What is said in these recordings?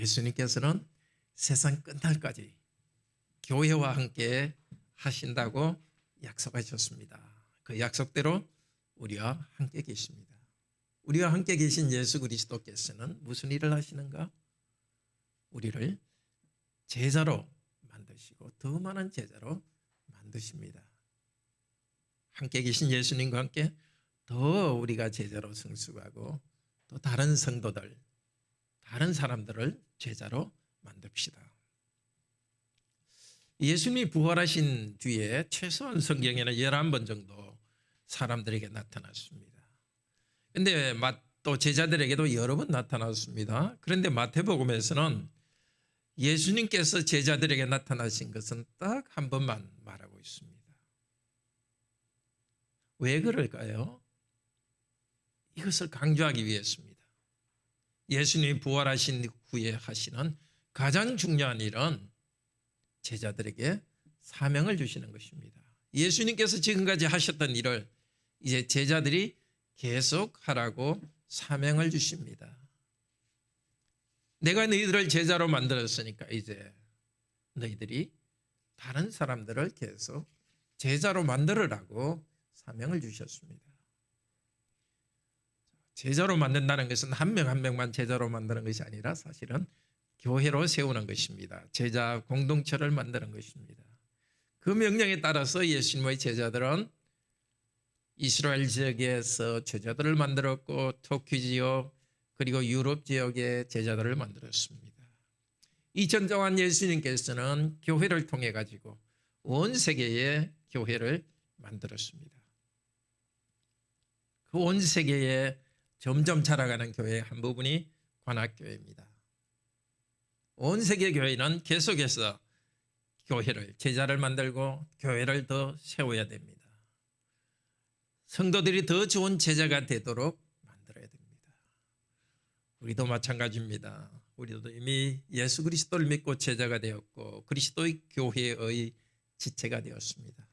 예수님께서는 세상 끝날까지 교회와 함께 하신다고 약속하셨습니다. 그 약속대로 우리와 함께 계십니다. 우리와 함께 계신 예수 그리스도께서는 무슨 일을 하시는가? 우리를 제자로 만드시고 더 많은 제자로 만드십니다. 함께 계신 예수님과 함께 더 우리가 제자로 성숙하고 또 다른 성도들, 다른 사람들을 제자로 만듭시다. 예수님이 부활하신 뒤에 최소한 성경에는 11번 정도 사람들에게 나타났습니다. 그런데 또 제자들에게도 여러 번 나타났습니다. 그런데 마태복음에서는 예수님께서 제자들에게 나타나신 것은 딱 한 번만 말하고 있습니다. 왜 그럴까요? 이것을 강조하기 위해서입니다. 예수님이 부활하신 후에 하시는 가장 중요한 일은 제자들에게 사명을 주시는 것입니다. 예수님께서 지금까지 하셨던 일을 이제 제자들이 계속 하라고 사명을 주십니다. 내가 너희들을 제자로 만들었으니까 이제 너희들이 다른 사람들을 계속 제자로 만들으라고 사명을 주셨습니다. 제자로 만든다는 것은 한 명 한 명만 제자로 만드는 것이 아니라 사실은 교회로 세우는 것입니다. 제자 공동체를 만드는 것입니다. 그 명령에 따라서 예수님의 제자들은 이스라엘 지역에서 제자들을 만들었고 터키 지역 그리고 유럽 지역의 제자들을 만들었습니다. 2000년 동안 예수님께서는 교회를 통해 가지고 온 세계의 교회를 만들었습니다. 그 온 세계에 점점 자라가는 교회의 한 부분이 관악교회입니다. 온 세계 교회는 계속해서 교회를 제자를 만들고 교회를 더 세워야 됩니다. 성도들이 더 좋은 제자가 되도록 만들어야 됩니다. 우리도 마찬가지입니다. 우리도 이미 예수 그리스도를 믿고 제자가 되었고 그리스도의 교회의 지체가 되었습니다.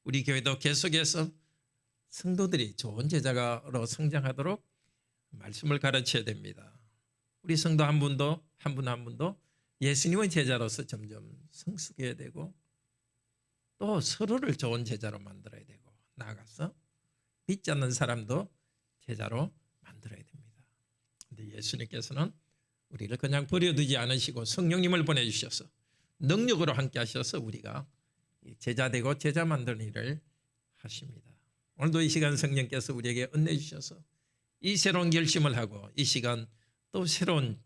우리 교회도 계속해서 성도들이 좋은 제자로 성장하도록 말씀을 가르쳐야 됩니다. 우리 성도 한 분도 한 분도 예수님의 제자로서 점점 성숙해야 되고 또 서로를 좋은 제자로 만들어야 되고 나아가서 믿지 않는 사람도 제자로 만들어야 됩니다. 그런데 예수님께서는 우리를 그냥 버려두지 않으시고 성령님을 보내주셔서 능력으로 함께 하셔서 우리가 제자 되고 제자 만드는 일을 하십니다. 오늘도 이 시간 성령께서 우리에게 은혜 주셔서 이 새로운 결심을 하고 이 시간 또 새로운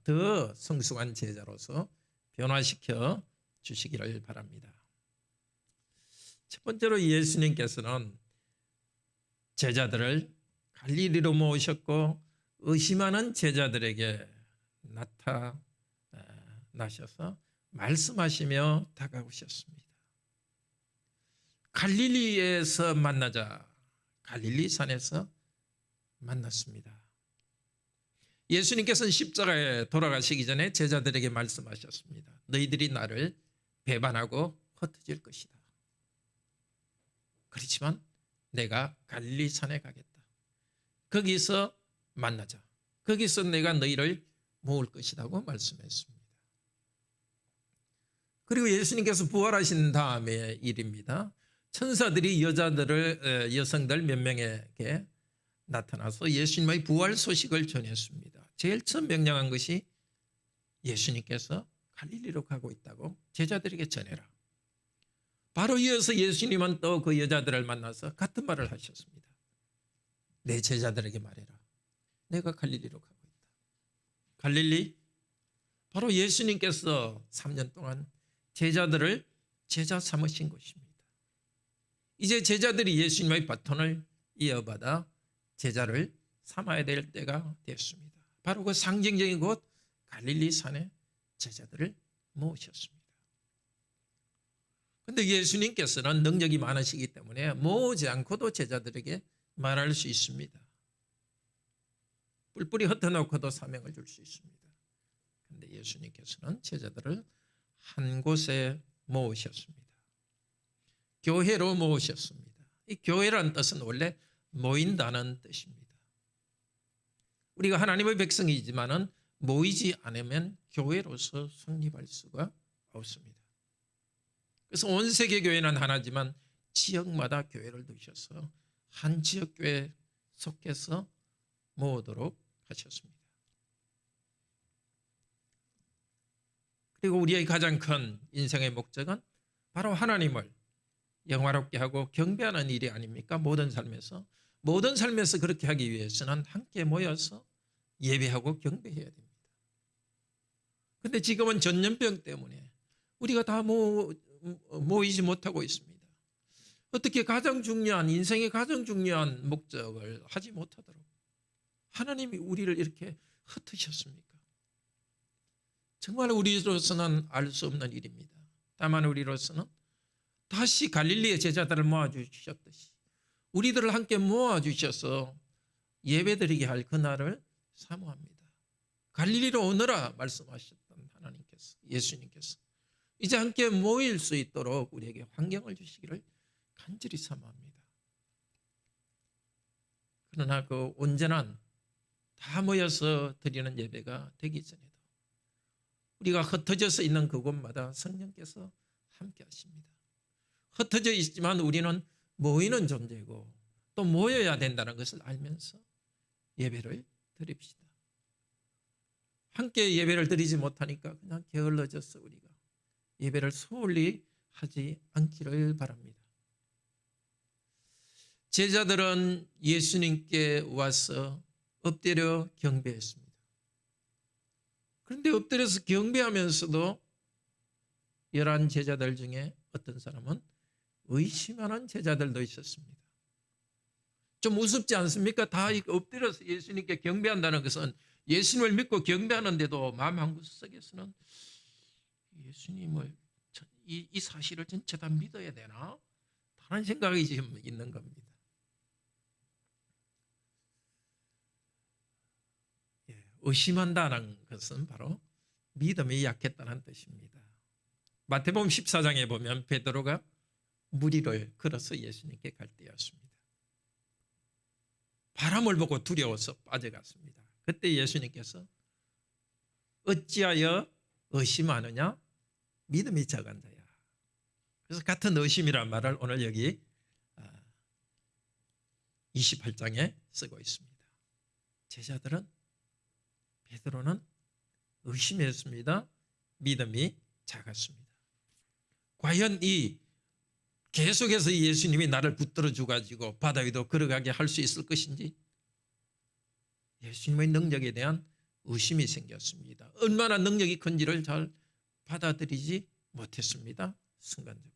더 성숙한 제자로서 변화시켜 주시기를 바랍니다. 첫 번째로 예수님께서는 제자들을 갈릴리로 모으셨고 의심하는 제자들에게 나타나셔서 말씀하시며 다가오셨습니다. 갈릴리에서 만나자. 갈릴리 산에서 만났습니다. 예수님께서는 십자가에 돌아가시기 전에 제자들에게 말씀하셨습니다. 너희들이 나를 배반하고 흩어질 것이다. 그렇지만 내가 갈릴리 산에 가겠다. 거기서 만나자. 거기서 내가 너희를 모을 것이라고 말씀했습니다. 그리고 예수님께서 부활하신 다음의 일입니다. 천사들이 여성들 몇 명에게 나타나서 예수님의 부활 소식을 전했습니다. 제일 처음 명령한 것이 예수님께서 갈릴리로 가고 있다고 제자들에게 전해라. 바로 이어서 예수님은 또 그 여자들을 만나서 같은 말을 하셨습니다. 내 제자들에게 말해라. 내가 갈릴리로 가고 있다. 갈릴리? 바로 예수님께서 3년 동안 제자들을 제자 삼으신 것입니다. 이제 제자들이 예수님의 바톤을 이어받아 제자를 삼아야 될 때가 됐습니다. 바로 그 상징적인 곳 갈릴리 산에 제자들을 모으셨습니다. 그런데 예수님께서는 능력이 많으시기 때문에 모으지 않고도 제자들에게 말할 수 있습니다. 뿔뿔이 흩어놓고도 사명을 줄 수 있습니다. 그런데 예수님께서는 제자들을 한 곳에 모으셨습니다. 교회로 모으셨습니다. 이 교회라는 뜻은 원래 모인다는 뜻입니다. 우리가 하나님의 백성이지만은 모이지 않으면 교회로서 성립할 수가 없습니다. 그래서 온 세계 교회는 하나지만 지역마다 교회를 두셔서 한 지역 교회에 속해서 모으도록 하셨습니다. 그리고 우리의 가장 큰 인생의 목적은 바로 하나님을 영화롭게 하고 경배하는 일이 아닙니까? 모든 삶에서 그렇게 하기 위해서는 함께 모여서 예배하고 경배해야 됩니다. 그런데 지금은 전염병 때문에 우리가 다 모이지 못하고 있습니다. 어떻게 인생의 가장 중요한 목적을 하지 못하도록 하나님이 우리를 이렇게 흩으셨습니까? 정말 우리로서는 알 수 없는 일입니다. 다만 우리로서는 다시 갈릴리의 제자들을 모아주셨듯이 우리들을 함께 모아주셔서 예배드리게 할 그날을 사모합니다. 갈릴리로 오너라 말씀하셨던 예수님께서 이제 함께 모일 수 있도록 우리에게 환경을 주시기를 간절히 사모합니다. 그러나 그 온전한 다 모여서 드리는 예배가 되기 전에도 우리가 흩어져서 있는 그곳마다 성령께서 함께 하십니다. 흩어져 있지만 우리는 모이는 존재고 또 모여야 된다는 것을 알면서 예배를 드립시다. 함께 예배를 드리지 못하니까 그냥 게을러져서 우리가 예배를 소홀히 하지 않기를 바랍니다. 제자들은 예수님께 와서 엎드려 경배했습니다. 그런데 엎드려서 경배하면서도 11 제자들 중에 어떤 사람은 의심하는 제자들도 있었습니다. 좀 우습지 않습니까? 다 엎드려서 예수님께 경배한다는 것은 예수님을 믿고 경배하는데도 마음 한구석에서는 예수님을 이 사실을 전체 다 믿어야 되나? 다른 생각이 지금 있는 겁니다. 의심한다는 것은 바로 믿음이 약했다는 뜻입니다. 마태복음 14장에 보면 베드로가 물 위를 걸어서 예수님께 갈 때였습니다. 바람을 보고 두려워서 빠져갔습니다. 그때 예수님께서 어찌하여 의심하느냐? 믿음이 작은 자야. 그래서 같은 의심이란 말을 오늘 여기 28장에 쓰고 있습니다. 제자들은 베드로는 의심했습니다. 믿음이 작았습니다. 과연 계속해서 예수님이 나를 붙들어 주가지고 바다 위도 걸어가게 할 수 있을 것인지 예수님의 능력에 대한 의심이 생겼습니다. 얼마나 능력이 큰지를 잘 받아들이지 못했습니다. 순간적으로.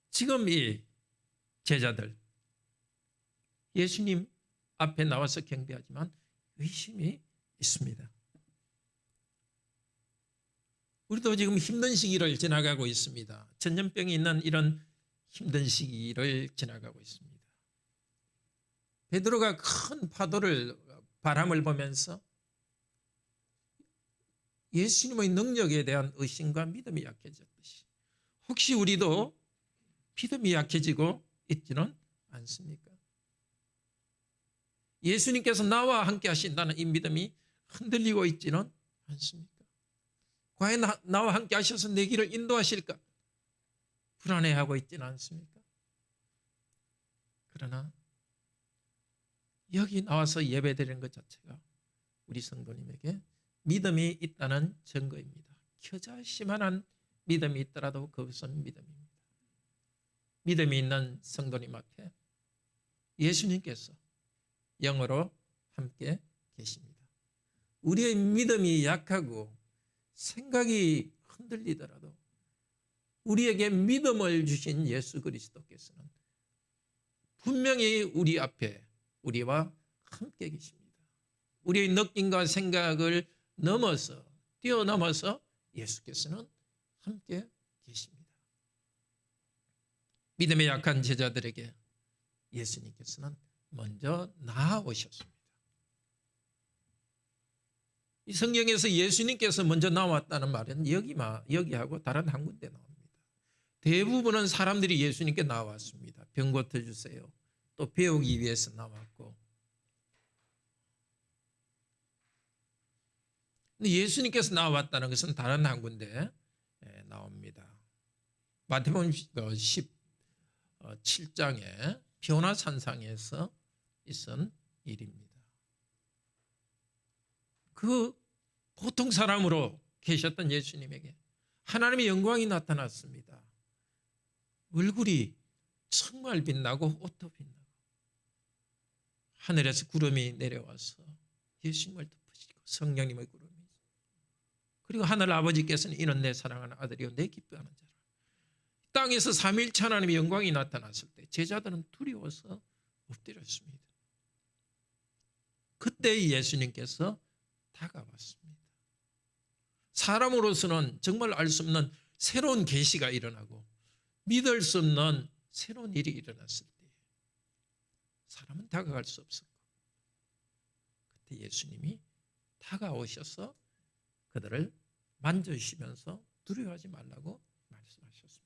지금 이 제자들 예수님 앞에 나와서 경배하지만 의심이 있습니다. 우리도 지금 힘든 시기를 지나가고 있습니다. 전염병이 있는 이런 힘든 시기를 지나가고 있습니다. 베드로가 큰 바람을 보면서 예수님의 능력에 대한 의심과 믿음이 약해졌듯이 혹시 우리도 믿음이 약해지고 있지는 않습니까? 예수님께서 나와 함께 하신다는 이 믿음이 흔들리고 있지는 않습니까? 과연 나와 함께 하셔서 내 길을 인도하실까? 불안해하고 있지는 않습니까? 그러나 여기 나와서 예배드리는 것 자체가 우리 성도님에게 믿음이 있다는 증거입니다. 겨자씨만한 믿음이 있더라도 그것은 믿음입니다. 믿음이 있는 성도님 앞에 예수님께서 영으로 함께 계십니다. 우리의 믿음이 약하고 생각이 흔들리더라도 우리에게 믿음을 주신 예수 그리스도께서는 분명히 우리 앞에 우리와 함께 계십니다. 우리의 느낌과 생각을 뛰어넘어서 예수께서는 함께 계십니다. 믿음에 약한 제자들에게 예수님께서는 먼저 나아오셨습니다. 이 성경에서 예수님께서 먼저 나왔다는 말은 여기하고 다른 한 군데 나옵니다. 대부분은 사람들이 예수님께 나왔습니다. 병 고쳐주세요. 또 배우기 위해서 나왔고 근데 예수님께서 나왔다는 것은 다른 한 군데 나옵니다. 마태복음 17장에 변화 산상에서 있은 일입니다. 그 보통 사람으로 계셨던 예수님에게 하나님의 영광이 나타났습니다. 얼굴이 정말 빛나고 옷도 빛나고 하늘에서 구름이 내려와서 예수님을 덮으시고 성령님의 구름이, 그리고 하늘 아버지께서는 이는 내 사랑하는 아들이요 내 기뻐하는 자라. 땅에서 삼위일체 하나님의 영광이 나타났을 때 제자들은 두려워서 엎드렸습니다. 그때 예수님께서 다가왔습니다. 사람으로서는 정말 알 수 없는 새로운 계시가 일어나고 믿을 수 없는 새로운 일이 일어났을 때 사람은 다가갈 수 없었고, 그때 예수님이 다가오셔서 그들을 만져주시면서 두려워하지 말라고 말씀하셨습니다.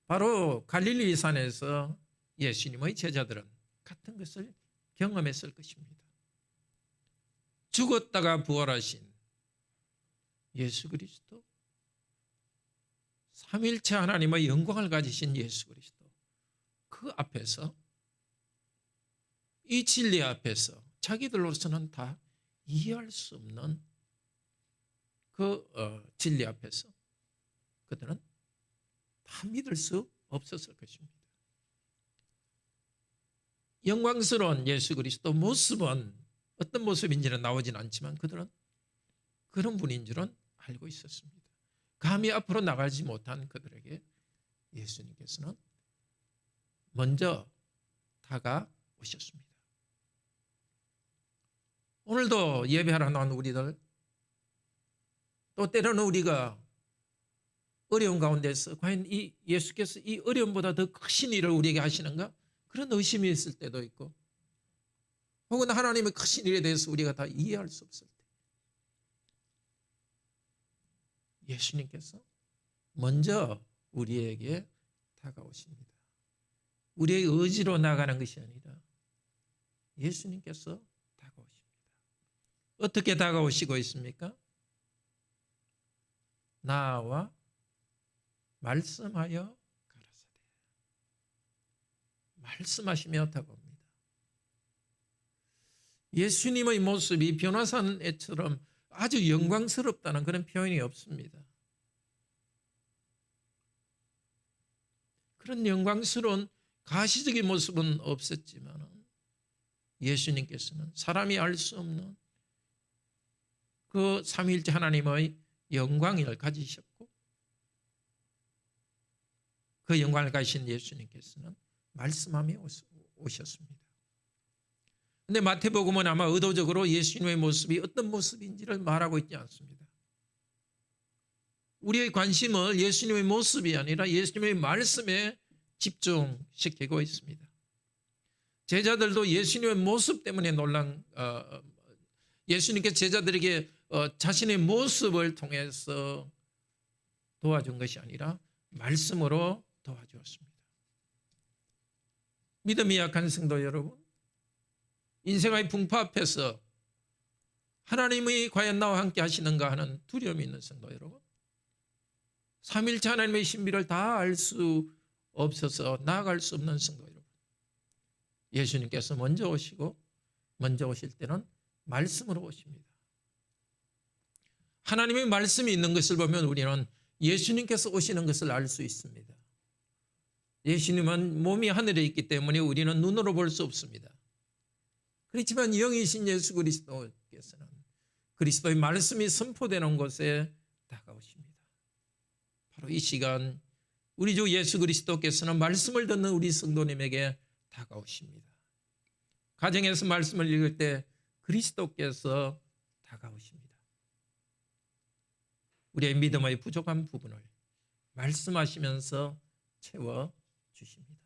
바로 갈릴리 산에서 예수님의 제자들은 같은 것을 경험했을 것입니다. 죽었다가 부활하신 예수 그리스도, 삼위일체 하나님의 영광을 가지신 예수 그리스도, 그 앞에서, 이 진리 앞에서 자기들로서는 다 이해할 수 없는 그 진리 앞에서 그들은 다 믿을 수 없었을 것입니다. 영광스러운 예수 그리스도 모습은 어떤 모습인지는 나오진 않지만 그들은 그런 분인 줄은 알고 있었습니다. 감히 앞으로 나가지 못한 그들에게 예수님께서는 먼저 다가오셨습니다. 오늘도 예배하러 나온 우리들, 또 때로는 우리가 어려운 가운데서 과연 이 예수께서 이 어려움보다 더 크신 일을 우리에게 하시는가? 그런 의심이 있을 때도 있고, 혹은 하나님의 크신 일에 대해서 우리가 다 이해할 수 없을 때 예수님께서 먼저 우리에게 다가오십니다. 우리의 의지로 나가는 것이 아니라 예수님께서 다가오십니다. 어떻게 다가오시고 있습니까? 나와 말씀하여 가라사대. 말씀하시며 다가옵니다. 예수님의 모습이 변화산처럼 아주 영광스럽다는 그런 표현이 없습니다. 그런 영광스러운 가시적인 모습은 없었지만 예수님께서는 사람이 알 수 없는 그 삼위일체 하나님의 영광을 가지셨고, 그 영광을 가지신 예수님께서는 말씀하며 오셨습니다. 그런데 마태복음은 아마 의도적으로 예수님의 모습이 어떤 모습인지를 말하고 있지 않습니다. 우리의 관심을 예수님의 모습이 아니라 예수님의 말씀에 집중시키고 있습니다. 제자들도 예수님의 모습 때문에 예수님께 제자들에게 자신의 모습을 통해서 도와준 것이 아니라 말씀으로 도와주었습니다. 믿음이 약한 성도 여러분, 인생의 풍파 앞에서 하나님이 과연 나와 함께 하시는가 하는 두려움이 있는 성도 여러분, 삼위일체 하나님의 신비를 다 알 수 없어서 나아갈 수 없는 성도 여러분, 예수님께서 먼저 오시고, 먼저 오실 때는 말씀으로 오십니다. 하나님의 말씀이 있는 것을 보면 우리는 예수님께서 오시는 것을 알 수 있습니다. 예수님은 몸이 하늘에 있기 때문에 우리는 눈으로 볼 수 없습니다. 그렇지만 영이신 예수 그리스도께서는 그리스도의 말씀이 선포되는 곳에 다가오십니다. 바로 이 시간 우리 주 예수 그리스도께서는 말씀을 듣는 우리 성도님에게 다가오십니다. 가정에서 말씀을 읽을 때 그리스도께서 다가오십니다. 우리의 믿음의 부족한 부분을 말씀하시면서 채워주십니다.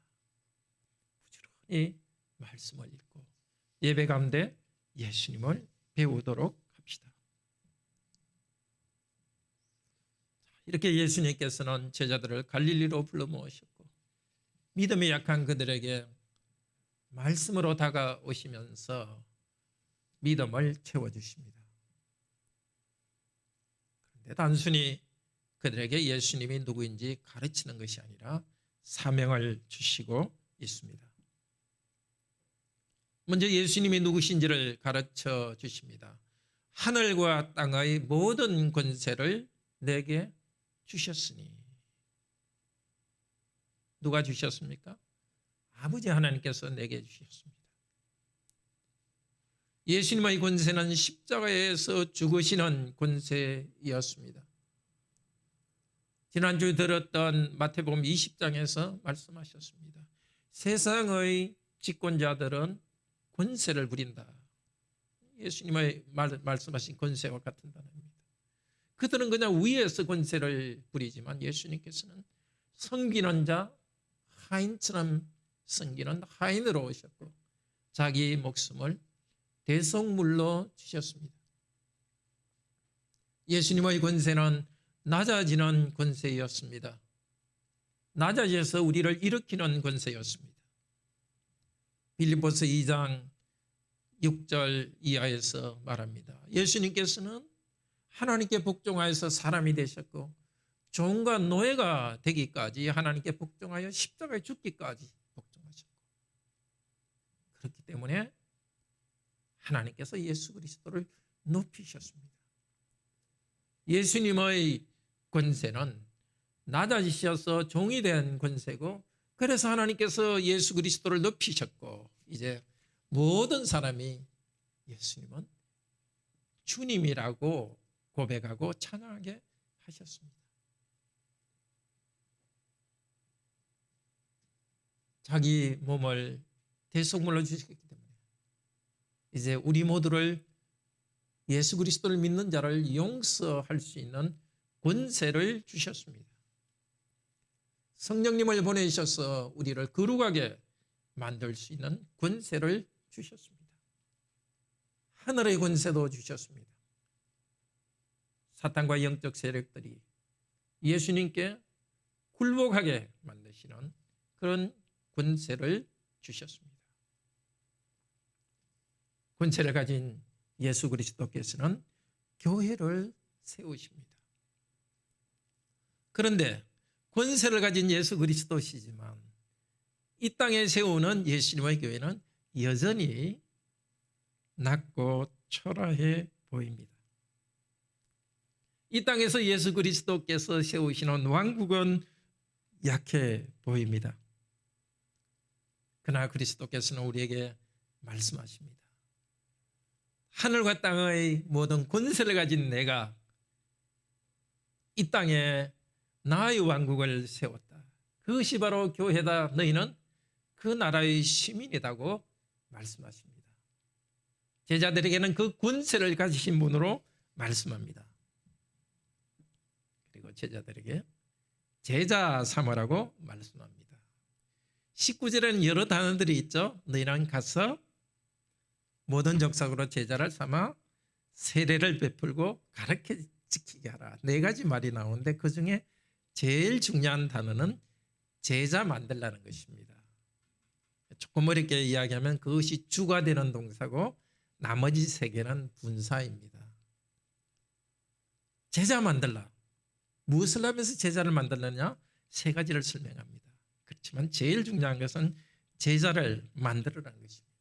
부지런히 말씀을 읽고 예배 가운데 예수님을 배우도록 합시다. 이렇게 예수님께서는 제자들을 갈릴리로 불러 모으셨고, 믿음이 약한 그들에게 말씀으로 다가오시면서 믿음을 채워주십니다. 그런데 단순히 그들에게 예수님이 누구인지 가르치는 것이 아니라 사명을 주시고 있습니다. 먼저 예수님이 누구신지를 가르쳐 주십니다. 하늘과 땅의 모든 권세를 내게 주셨으니. 누가 주셨습니까? 아버지 하나님께서 내게 주셨습니다. 예수님의 권세는 십자가에서 죽으시는 권세였습니다. 지난주 들었던 마태복음 20장에서 말씀하셨습니다. 세상의 집권자들은 권세를 부린다. 예수님의 말씀하신 권세와 같은 단어입니다. 그들은 그냥 위에서 권세를 부리지만 예수님께서는 섬기는 자, 하인처럼 섬기는 하인으로 오셨고 자기 목숨을 대속물로 주셨습니다. 예수님의 권세는 낮아지는 권세였습니다. 낮아져서 우리를 일으키는 권세였습니다. 빌립보서 2장 6절 이하에서 말합니다. 예수님께서는 하나님께 복종하여서 사람이 되셨고 종과 노예가 되기까지 하나님께 복종하여 십자가에 죽기까지 복종하셨고, 그렇기 때문에 하나님께서 예수 그리스도를 높이셨습니다. 예수님의 권세는 낮아지셔서 종이 된 권세고, 그래서 하나님께서 예수 그리스도를 높이셨고, 이제 모든 사람이 예수님은 주님이라고 고백하고 찬양하게 하셨습니다. 자기 몸을 대속물로 주셨기 때문에 이제 우리 모두를, 예수 그리스도를 믿는 자를 용서할 수 있는 권세를 주셨습니다. 성령님을 보내셔서 우리를 거룩하게 만들 수 있는 권세를 주셨습니다. 하늘의 권세도 주셨습니다. 사탄과 영적 세력들이 예수님께 굴복하게 만드시는 그런 권세를 주셨습니다. 권세를 가진 예수 그리스도께서는 교회를 세우십니다. 그런데 권세를 가진 예수 그리스도시지만 이 땅에 세우는 예수님의 교회는 여전히 낮고 초라해 보입니다. 이 땅에서 예수 그리스도께서 세우시는 왕국은 약해 보입니다. 그러나 그리스도께서는 우리에게 말씀하십니다. 하늘과 땅의 모든 권세를 가진 내가 이 땅에 나의 왕국을 세웠다. 그것이 바로 교회다. 너희는 그 나라의 시민이라고 말씀하십니다. 제자들에게는 그 권세를 가지신 분으로 말씀합니다. 그리고 제자들에게 제자 삼으라고 말씀합니다. 19절에는 여러 단어들이 있죠. 너희는 가서 모든 족속으로 제자를 삼아 세례를 베풀고 가르쳐 지키게 하라. 4가지 말이 나오는데 그중에 제일 중요한 단어는 제자 만들라는 것입니다. 조금 어렵게 이야기하면 그것이 주가 되는 동사고 나머지 3개는 분사입니다. 제자 만들라. 무엇을 하면서 제자를 만들느냐? 3가지를 설명합니다. 그렇지만 제일 중요한 것은 제자를 만들으라는 것입니다.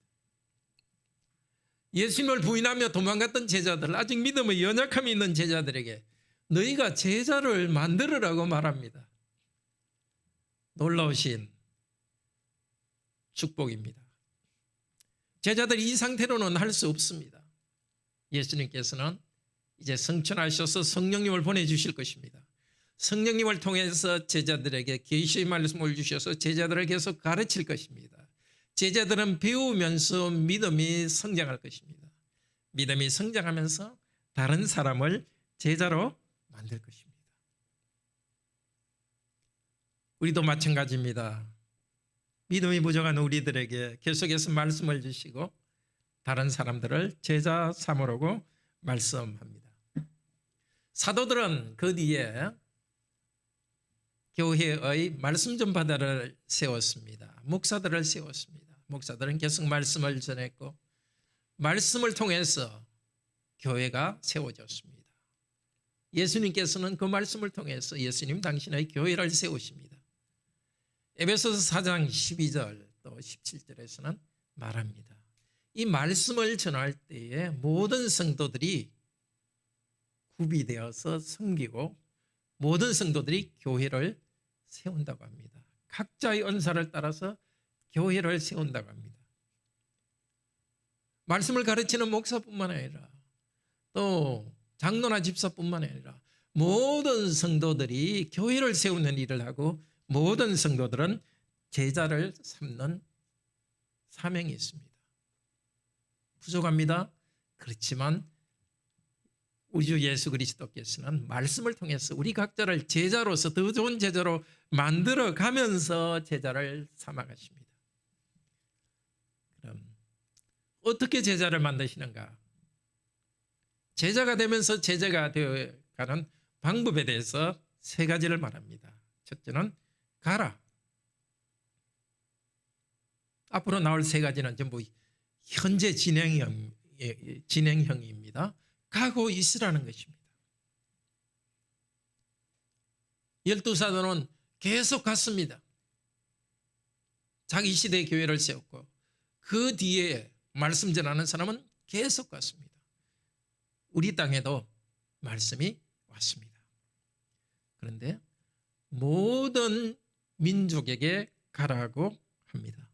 예수님을 부인하며 도망갔던 제자들, 아직 믿음의 연약함이 있는 제자들에게 너희가 제자를 만들으라고 말합니다. 놀라우신 축복입니다. 제자들이 이 상태로는 할 수 없습니다. 예수님께서는 이제 성천하셔서 성령님을 보내주실 것입니다. 성령님을 통해서 제자들에게 계시의 말씀을 주셔서 제자들을 계속 가르칠 것입니다. 제자들은 배우면서 믿음이 성장할 것입니다. 믿음이 성장하면서 다른 사람을 제자로 만들 것입니다. 우리도 마찬가지입니다. 믿음이 부족한 우리들에게 계속해서 말씀을 주시고 다른 사람들을 제자 삼으라고 말씀합니다. 사도들은 그 뒤에 교회의 말씀 전파자를 세웠습니다. 목사들을 세웠습니다. 목사들은 계속 말씀을 전했고 말씀을 통해서 교회가 세워졌습니다. 예수님께서는 그 말씀을 통해서 예수님 당신의 교회를 세우십니다. 에베소서 4장 12절 또 17절에서는 말합니다. 이 말씀을 전할 때에 모든 성도들이 구비되어서 섬기고 모든 성도들이 교회를 세운다고 합니다. 각자의 은사를 따라서 교회를 세운다고 합니다. 말씀을 가르치는 목사뿐만 아니라 또 장로나 집사뿐만 아니라 모든 성도들이 교회를 세우는 일을 하고 모든 성도들은 제자를 삼는 사명이 있습니다. 부족합니다. 그렇지만 우리 주 예수 그리스도께서는 말씀을 통해서 우리 각자를 제자로서 더 좋은 제자로 만들어 가면서 제자를 삼아가십니다. 그럼 어떻게 제자를 만드시는가? 제자가 되면서 제자가 되어가는 방법에 대해서 세 가지를 말합니다. 첫째는 가라. 앞으로 나올 세 가지는 전부 현재 진행형입니다. 가고 있으라는 것입니다. 12사도는 계속 갔습니다. 자기 시대의 교회를 세웠고 그 뒤에 말씀 전하는 사람은 계속 갔습니다. 우리 땅에도 말씀이 왔습니다. 그런데 모든 민족에게 가라고 합니다.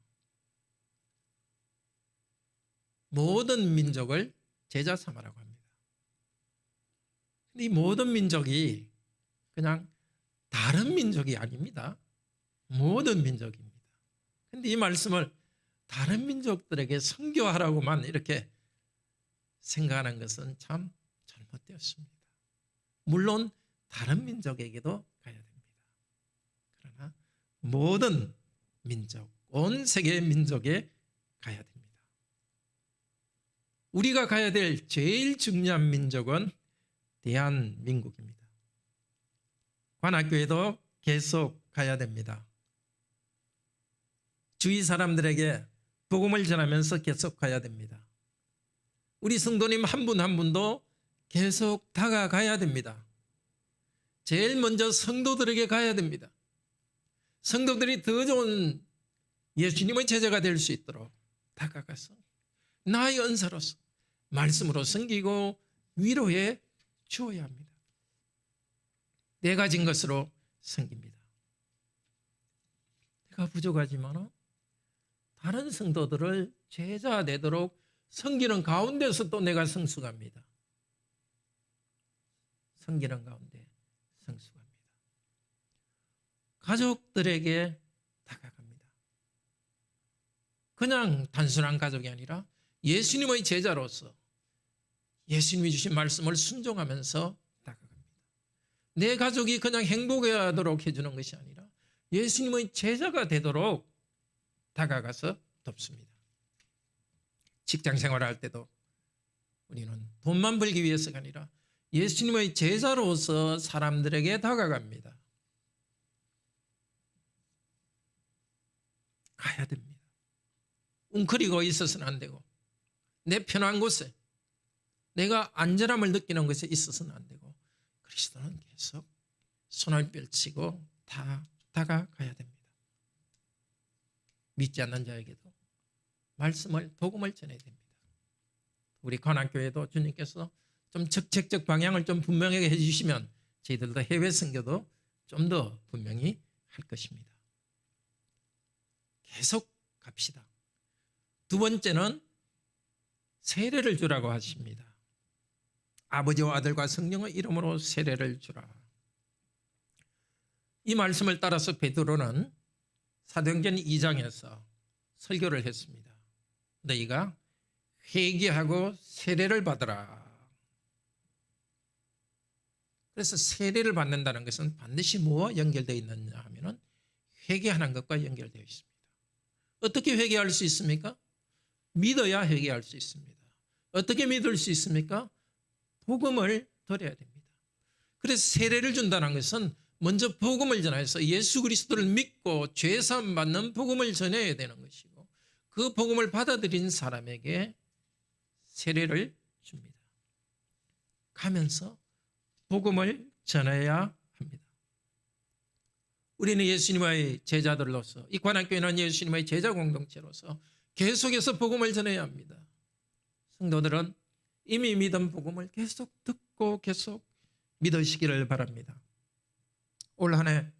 모든 민족을 제자 삼으라고 합니다. 이 모든 민족이 그냥 다른 민족이 아닙니다. 모든 민족입니다. 그런데 이 말씀을 다른 민족들에게 선교하라고만 이렇게 생각하는 것은 참 잘못되었습니다. 물론 다른 민족에게도 가야 됩니다. 그러나 모든 민족, 온 세계의 민족에 가야 됩니다. 우리가 가야 될 제일 중요한 민족은 대한민국입니다. 관악교회도 계속 가야 됩니다. 주위 사람들에게 복음을 전하면서 계속 가야 됩니다. 우리 성도님 한 분 한 분도 계속 다가가야 됩니다. 제일 먼저 성도들에게 가야 됩니다. 성도들이 더 좋은 예수님의 제자가 될 수 있도록 다가가서 나의 은사로서 말씀으로 섬기고 위로해 주어야 합니다. 내 가진 것으로 섬깁니다. 내가 부족하지만 다른 성도들을 제자 되도록 섬기는 가운데서 또 내가 성숙합니다. 섬기는 가운데 성숙합니다. 가족들에게 다가갑니다. 그냥 단순한 가족이 아니라 예수님의 제자로서 예수님이 주신 말씀을 순종하면서 다가갑니다. 내 가족이 그냥 행복해하도록 해주는 것이 아니라 예수님의 제자가 되도록 다가가서 돕습니다. 직장 생활할 때도 우리는 돈만 벌기 위해서가 아니라 예수님의 제자로서 사람들에게 다가갑니다. 가야 됩니다. 웅크리고 있어서는 안 되고 내 편한 곳에 내가 안전함을 느끼는 것에 있어서는 안 되고 그리스도는 계속 손을 펼치고 다가가야 됩니다. 믿지 않는 자에게도 말씀을 복음을 전해야 됩니다. 우리 관악교회도 주님께서 좀 적극적 방향을 좀 분명하게 해주시면 저희들도 해외 선교도 좀 더 분명히 할 것입니다. 계속 갑시다. 두 번째는 세례를 주라고 하십니다. 아버지와 아들과 성령의 이름으로 세례를 주라. 이 말씀을 따라서 베드로는 사도행전 2장에서 설교를 했습니다. 너희가 회개하고 세례를 받으라. 그래서 세례를 받는다는 것은 반드시 뭐와 연결되어 있느냐 하면 회개하는 것과 연결되어 있습니다. 어떻게 회개할 수 있습니까? 믿어야 회개할 수 있습니다. 어떻게 믿을 수 있습니까? 복음을 들어야 됩니다. 그래서 세례를 준다는 것은 먼저 복음을 전해서 예수 그리스도를 믿고 죄사함 받는 복음을 전해야 되는 것이고 그 복음을 받아들인 사람에게 세례를 줍니다. 가면서 복음을 전해야 합니다. 우리는 예수님의 제자들로서, 이 관악교회는 예수님의 제자 공동체로서 계속해서 복음을 전해야 합니다. 성도들은 이미 믿은 복음을 계속 듣고 계속 믿으시기를 바랍니다. 올 한 해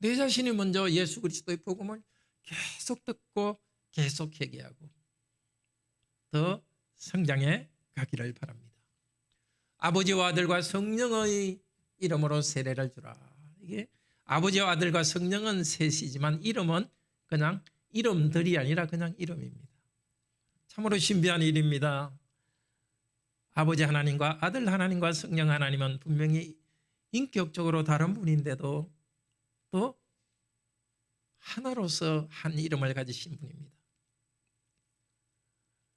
내 자신이 먼저 예수 그리스도의 복음을 계속 듣고 계속 회개하고 더 성장해 가기를 바랍니다. 아버지와 아들과 성령의 이름으로 세례를 주라. 이게 아버지와 아들과 성령은 셋이지만 이름은 그냥 이름들이 아니라 그냥 이름입니다. 참으로 신비한 일입니다. 아버지 하나님과 아들 하나님과 성령 하나님은 분명히 인격적으로 다른 분인데도 또 하나로서 한 이름을 가지신 분입니다.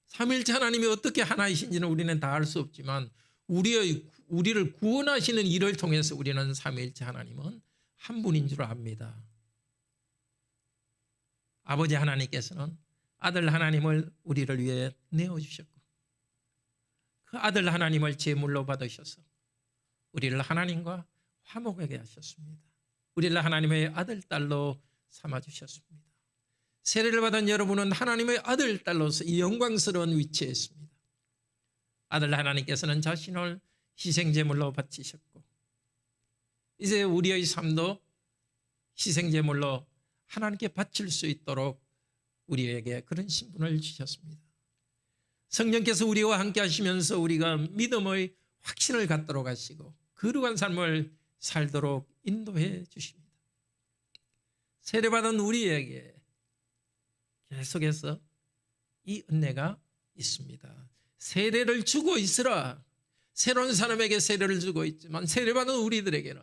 삼위일체 하나님이 어떻게 하나이신지는 우리는 다 알 수 없지만 우리를 구원하시는 일을 통해서 우리는 삼위일체 하나님은 한 분인 줄 압니다. 아버지 하나님께서는 아들 하나님을 우리를 위해 내어주셨고 그 아들 하나님을 제물로 받으셔서 우리를 하나님과 화목하게 하셨습니다. 우리를 하나님의 아들, 딸로 삼아주셨습니다. 세례를 받은 여러분은 하나님의 아들, 딸로서 이 영광스러운 위치에 있습니다. 아들 하나님께서는 자신을 희생제물로 바치셨고 이제 우리의 삶도 희생제물로 하나님께 바칠 수 있도록 우리에게 그런 신분을 주셨습니다. 성령께서 우리와 함께 하시면서 우리가 믿음의 확신을 갖도록 하시고 거룩한 삶을 살도록 인도해 주십니다. 세례받은 우리에게 계속해서 이 은혜가 있습니다. 세례를 주고 있으라. 새로운 사람에게 세례를 주고 있지만 세례받은 우리들에게는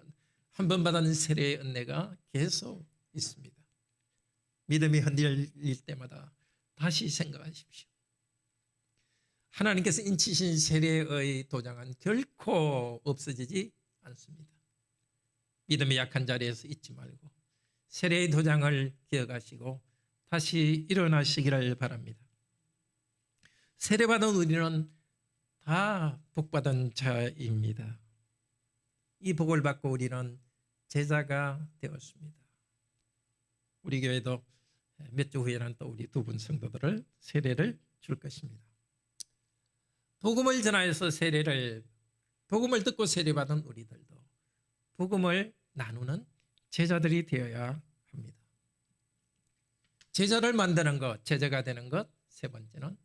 한 번 받은 세례의 은혜가 계속 있습니다. 믿음이 흔들릴 때마다 다시 생각하십시오. 하나님께서 인치신 세례의 도장은 결코 없어지지 않습니다. 믿음이 약한 자리에서 잊지 말고 세례의 도장을 기억하시고 다시 일어나시기를 바랍니다. 세례받은 우리는 다 복받은 자입니다. 이 복을 받고 우리는 제자가 되었습니다. 우리 교회도 몇 주 후에는 또 우리 두 분 성도들을 세례를 줄 것입니다. 복음을 전하여서 복음을 듣고 세례받은 우리들도 복음을 나누는 제자들이 되어야 합니다. 제자를 만드는 것, 제자가 되는 것, 세 번째는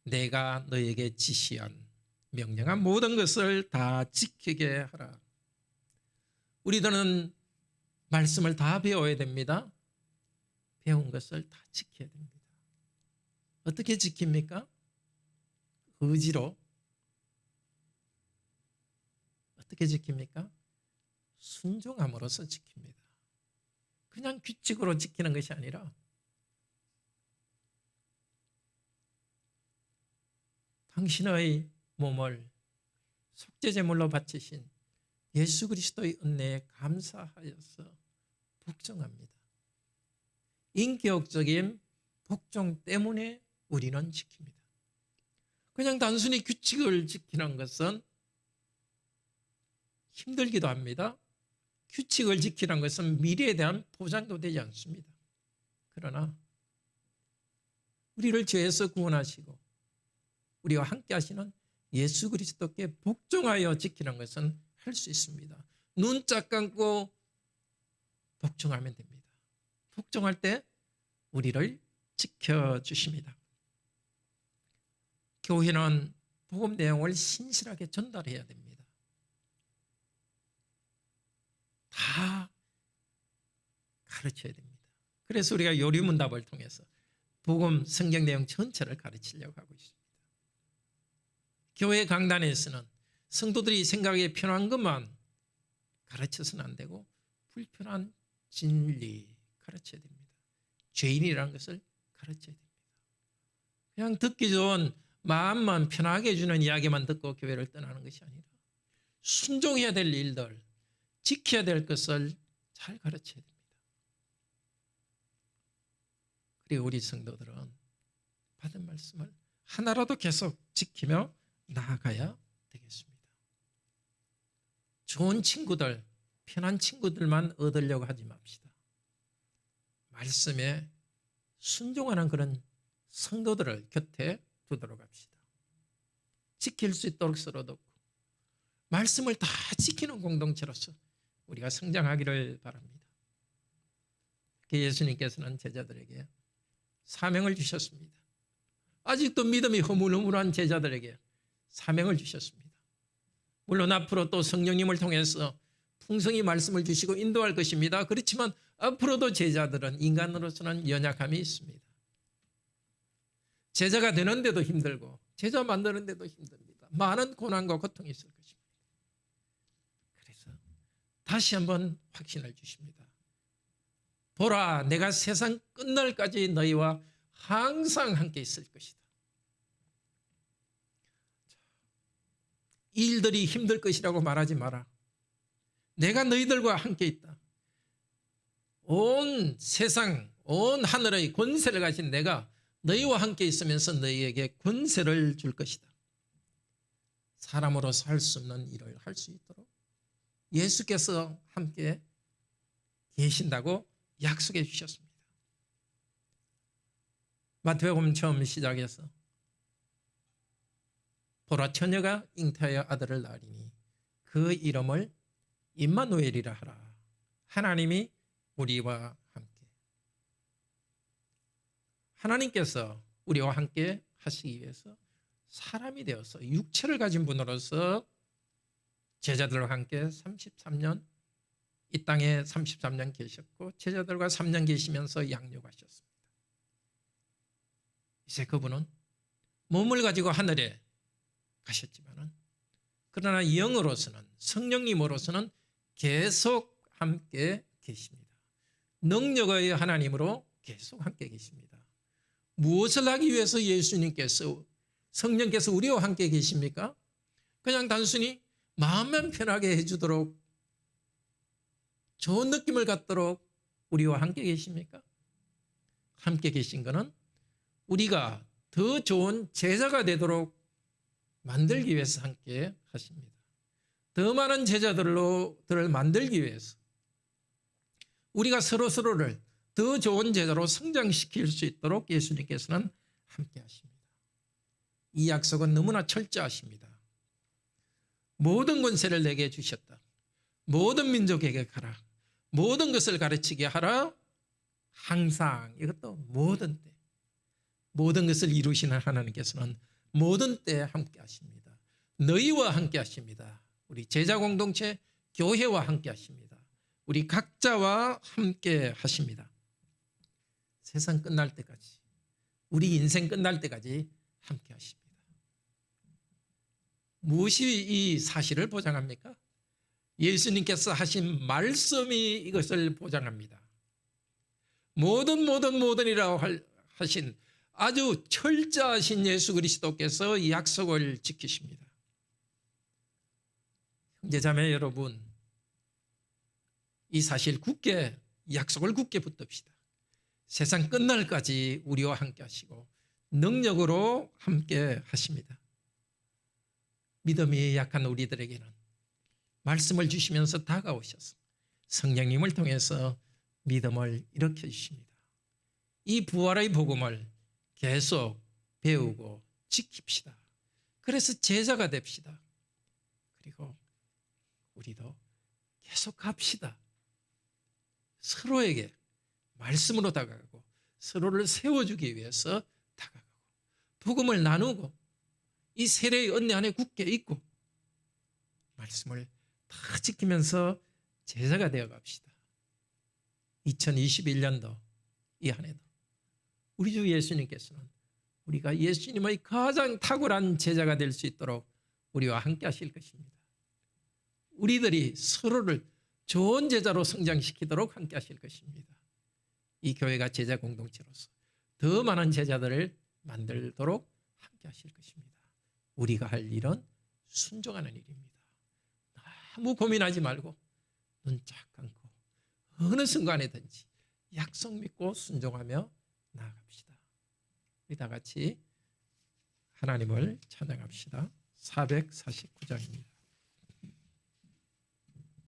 내가 너에게 지시한 명령한 모든 것을 다 지키게 하라. 우리들은 말씀을 다 배워야 됩니다. 배운 것을 다 지켜야 됩니다. 어떻게 지킵니까? 의지로. 어떻게 지킵니까? 순종함으로써 지킵니다. 그냥 규칙으로 지키는 것이 아니라 당신의 몸을 속죄제물로 바치신 예수 그리스도의 은혜에 감사하여서 복종합니다. 인격적인 복종 때문에 우리는 지킵니다. 그냥 단순히 규칙을 지키는 것은 힘들기도 합니다. 규칙을 지키는 것은 미래에 대한 보장도 되지 않습니다. 그러나 우리를 죄에서 구원하시고 우리와 함께 하시는 예수 그리스도께 복종하여 지키는 것은 할 수 있습니다. 눈 짝 감고 복종하면 됩니다. 복종할 때 우리를 지켜주십니다. 교회는 복음 내용을 신실하게 전달해야 됩니다. 다 가르쳐야 됩니다. 그래서 우리가 요리문답을 통해서 복음 성경 내용 전체를 가르치려고 하고 있습니다. 교회 강단에서는 성도들이 생각에 편한 것만 가르쳐서는 안 되고 불편한 진리 가르쳐야 됩니다. 죄인이라는 것을 가르쳐야 됩니다. 그냥 듣기 좋은 마음만 편하게 해주는 이야기만 듣고 교회를 떠나는 것이 아니라 순종해야 될 일들, 지켜야 될 것을 잘 가르쳐야 됩니다. 그리고 우리 성도들은 받은 말씀을 하나라도 계속 지키며 나아가야 되겠습니다. 좋은 친구들, 편한 친구들만 얻으려고 하지 맙시다. 말씀에 순종하는 그런 성도들을 곁에 두도록 합시다. 지킬 수 있도록 서로 돕고 말씀을 다 지키는 공동체로서 우리가 성장하기를 바랍니다. 예수님께서는 제자들에게 사명을 주셨습니다. 아직도 믿음이 허물허물한 제자들에게 사명을 주셨습니다. 물론 앞으로 또 성령님을 통해서 풍성히 말씀을 주시고 인도할 것입니다. 그렇지만 앞으로도 제자들은 인간으로서는 연약함이 있습니다. 제자가 되는데도 힘들고 제자 만드는데도 힘듭니다. 많은 고난과 고통이 있을 것입니다. 그래서 다시 한번 확신을 주십니다. 보라, 내가 세상 끝날까지 너희와 항상 함께 있을 것이다. 일들이 힘들 것이라고 말하지 마라. 내가 너희들과 함께 있다. 온 세상, 온 하늘의 권세를 가진 내가 너희와 함께 있으면서 너희에게 권세를 줄 것이다. 사람으로서 할 수 없는 일을 할 수 있도록 예수께서 함께 계신다고 약속해 주셨습니다. 마태복음 처음 시작해서 보라, 처녀가 잉태하여 아들을 낳으리니 그 이름을 임마누엘이라 하라. 하나님이 우리와 함께. 하나님께서 우리와 함께 하시기 위해서 사람이 되어서 육체를 가진 분으로서 제자들과 함께 33년 이 땅에 33년 계셨고 제자들과 3년 계시면서 양육하셨습니다. 이제 그분은 몸을 가지고 하늘에 가셨지만은 그러나 영으로서는 성령님으로서는 계속 함께 계십니다. 능력의 하나님으로 계속 함께 계십니다. 무엇을 하기 위해서 예수님께서 성령께서 우리와 함께 계십니까? 그냥 단순히 마음만 편하게 해주도록 좋은 느낌을 갖도록 우리와 함께 계십니까? 함께 계신 것은 우리가 더 좋은 제자가 되도록 만들기 위해서 함께 하십니다. 더 많은 제자들을 만들기 위해서 우리가 서로를 더 좋은 제자로 성장시킬 수 있도록 예수님께서는 함께 하십니다. 이 약속은 너무나 철저하십니다. 모든 권세를 내게 주셨다. 모든 민족에게 가라. 모든 것을 가르치게 하라. 항상, 이것도 모든 때, 모든 것을 이루시는 하나님께서는 모든 때에 함께 하십니다. 너희와 함께 하십니다. 우리 제자 공동체 교회와 함께 하십니다. 우리 각자와 함께 하십니다. 세상 끝날 때까지, 우리 인생 끝날 때까지 함께 하십니다. 무엇이 이 사실을 보장합니까? 예수님께서 하신 말씀이 이것을 보장합니다. 모든이라고 하신 아주 철저하신 예수 그리스도께서 이 약속을 지키십니다. 형제자매 여러분, 이 사실 굳게, 약속을 굳게 붙듭시다. 세상 끝날까지 우리와 함께 하시고 능력으로 함께 하십니다. 믿음이 약한 우리들에게는 말씀을 주시면서 다가오셔서 성령님을 통해서 믿음을 일으켜 주십니다. 이 부활의 복음을 계속 배우고 지킵시다. 그래서 제자가 됩시다. 그리고 우리도 계속 갑시다. 서로에게 말씀으로 다가가고 서로를 세워주기 위해서 다가가고 복음을 나누고 이 세례의 은혜 안에 굳게 있고 말씀을 다 지키면서 제자가 되어 갑시다. 2021년도 이 한 해도 우리 주 예수님께서는 우리가 예수님의 가장 탁월한 제자가 될 수 있도록 우리와 함께 하실 것입니다. 우리들이 서로를 좋은 제자로 성장시키도록 함께 하실 것입니다. 이 교회가 제자 공동체로서 더 많은 제자들을 만들도록 함께 하실 것입니다. 우리가 할 일은 순종하는 일입니다. 너무 고민하지 말고 눈 쫙 감고 어느 순간에든지 약속 믿고 순종하며 나아갑시다. 우리 다 같이 하나님을 찬양합시다. 449장입니다.